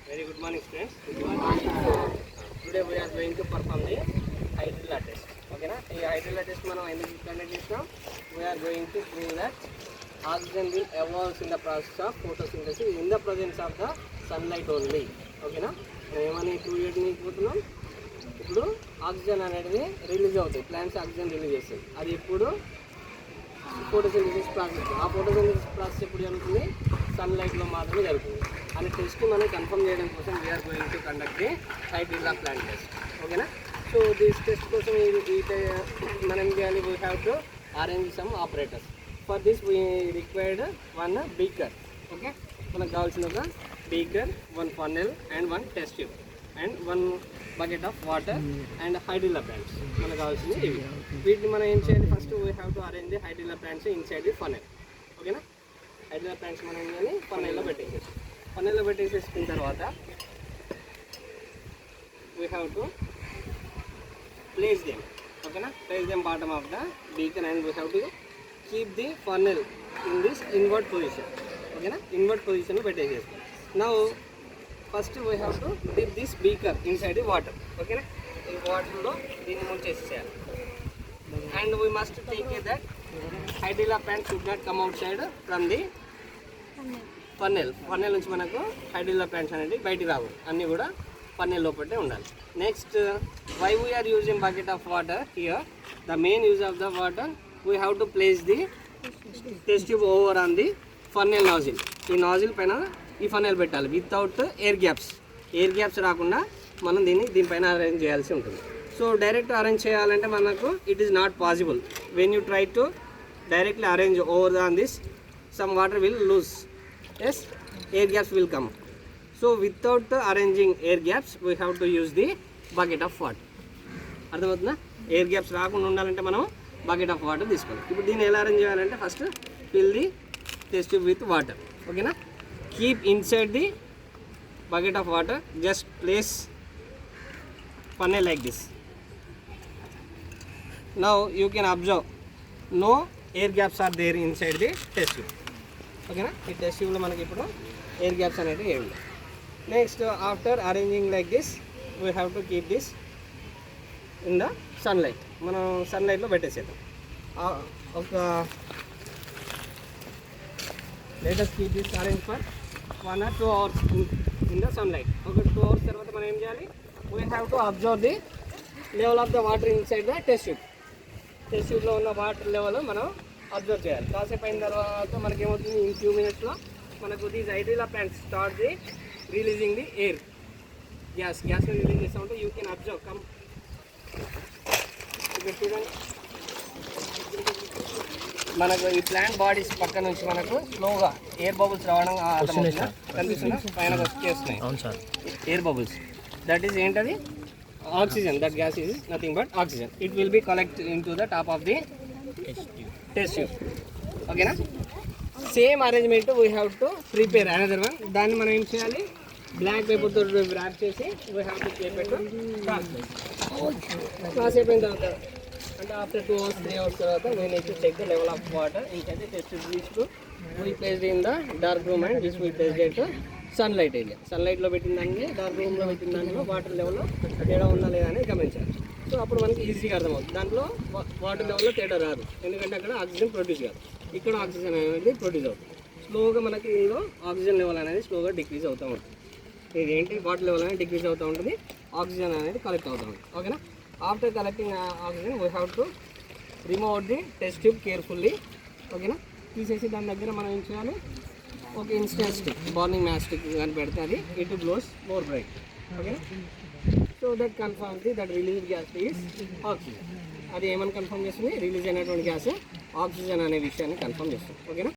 Very good morning, students. Today we are going to perform the hydrilla test. Okay, na? In hydrilla test, we are going to prove that oxygen will evolve in the process of photosynthesis in the presence of the sunlight only. Okay, na? ఏమని prove చేయడం ఇప్పుడు oxygen అనేది release అవుతాయి, plants oxygen release చేస్తాయి. అది ఇప్పుడు photosynthesis process. ఆ photosynthesis process ఎప్పుడు జరుగుతుంది? సన్లైట్లో మాత్రమే జరుగుతుంది. అనే టెస్ట్ మనం కన్ఫర్మ్ చేయడం కోసం we are going to conduct the hydrilla plant test. ఓకేనా? సో దిస్ టెస్ట్ కోసం మనం ఏం చేయాలి? We have to arrange some operators. For this we required one beaker. Okay, మనకు కావాల్సిన ఒక beaker, one funnel and one test tube and one bucket of water and hydrilla plants. మనకు కావాల్సింది ఇవి. వీటిని మనం ఏం చేయాలి? First we have to arrange the hydrilla plants inside the funnel. ఓకేనా? హైడ్రిల్లా ప్లాంట్స్ మనం ఏం చేయాలి? ఫన్నెల్లో పెట్టేసేసి ఫన్నెల్లో పెట్టేసేసుకున్న తర్వాత we have to place them. ఓకేనా? Place them bottom of the beaker and we have to keep the funnel in this invert position. ఓకేనా? ఇన్వర్ట్ పొజిషన్లో పెట్టేసేసుకోండి. Now first we have to dip this beaker inside the water. ఓకేనా? ఈ వాటర్లో దీన్ని ముంచేసేయాలి. And we must take care that hydrilla plant should not come out side from the funnel నుంచి మనకు హైడ్రిల్లా ప్లాంట్స్ అనేది బయటికి రావు, అన్నీ కూడా ఫన్నెల్ లోపలే ఉండాలి. Next, why we are using bucket of water here? The main use of the water, we have to place the test tube over on the funnel nozzle. ఈ nozzle పైన ఈ ఫన్నెల్ పెట్టాలి వితౌట్ ఎయిర్ గ్యాప్స్ రాకుండా మనం దీనిపైన arrange చేయాల్సి ఉంటుంది. So direct arrange చేయాలంటే మనకు it is not possible. When you try to directly arrange over on this, some water will lose. Yes, air gaps will come. So without arranging air gaps, we have to use the bucket of water. అర్థమవుతుందా? Air gaps రాకుండా ఉండాలంటే మనం bucket of water తీసుకోవాలి. ఇప్పుడు దీన్ని ఎలా arrange చేయాలంటే first fill the test tube with water. ఓకేనా? Keep inside the bucket of water, just place funnel like this. Now you can observe no air gaps are there inside the test tube. ఓకేనా? ఈ test ట్యూబ్లో మనకి ఇప్పుడు air gaps అనేది ఏమి. Next, after arranging like this, we have to keep this in the sunlight. మనం సన్లైట్లో పెట్టేసేద్దాం. ఒక let us keep this arrange for 1 or 2 hours in the sunlight. ఒక 2 hours తర్వాత మనం ఏం చేయాలి? We have to observe the level of the water inside the test tube. Test ట్యూబ్లో ఉన్న water level మనం అబ్జర్వ్ చేయాలి. కాసేపు అయిన తర్వాత మనకి ఏమవుతుంది? ఇన్ ఫ్యూ మినిట్స్లో మనకు these hydrilla plants start the releasing the air gas release చేస్తూ ఉంటే యూ కెన్ అబ్జర్వ్. కమ్ ఇక్కడ చూడండి, మనకు ఈ ప్లాంట్ బాడీస్ పక్క నుంచి మనకు స్లోగా ఎయిర్ బబుల్స్ రావడం కనిపిస్తుందా? పైన వచ్చేస్తున్నాయి ఎయిర్ బబుల్స్. దట్ ఈస్ ఏంటది? Oxygen. That gas is nothing but oxygen. It will be collect in to the top of the test tube. ఓకేనా? Same arrangement we have to prepare another one. దాన్ని మనం ఏం చేయాలి? Black పేపర్తో wrap చేసి we have to prepare to class అయిపోయిన తర్వాత, అంటే ఆఫ్టర్ 2 hours 3 hours తర్వాత we need to check the level of water inside the test tube. This we placed in the dark room and this we placed at sunlight area. సన్లైట్లో పెట్టిన దానికి dark రూమ్లో పెట్టిన దాంట్లో వాటర్ లెవెల్లో తేడా ఉందా లేదా అని గమనించాలి. సో అప్పుడు మనకి ఈజీగా అర్థమవుతుంది. దాంట్లో వాటర్ లెవెల్లో తేడా రాదు, ఎందుకంటే అక్కడ ఆక్సిజన్ ప్రొడ్యూస్ కాదు, ఇక్కడ ఆక్సిజన్ అనేది ప్రొడ్యూస్ అవుతుంది. స్లోగా మనకి ఏదో ఆక్సిజన్ లెవెల్ అనేది స్లోగా డిక్రీజ్ అవుతూ ఉంటుంది. ఇది ఏంటి? వాటర్ లెవెల్ అనేది డిక్రీజ్ అవుతూ ఉంటుంది, ఆక్సిజన్ అనేది కలెక్ట్ అవుతూ ఉంటుంది. ఓకేనా? After collecting oxygen we have to remove the test tube carefully. ఓకేనా? తీసేసి దాని దగ్గర మనం ఏం చేయాలి? ఒక instant stick, burning match stick కానీ పెడితే అది ఇట్ గ్లోస్ మోర్ బ్రైట్. ఓకేనా? So that confirm the that release gas is oxygen. అది ఏమని కన్ఫర్మ్ చేస్తుంది? రిలీజ్ అయినటువంటి గ్యాస్ ఆక్సిజన్ అనే విషయాన్ని కన్ఫర్మ్ చేస్తుంది. ఓకేనా?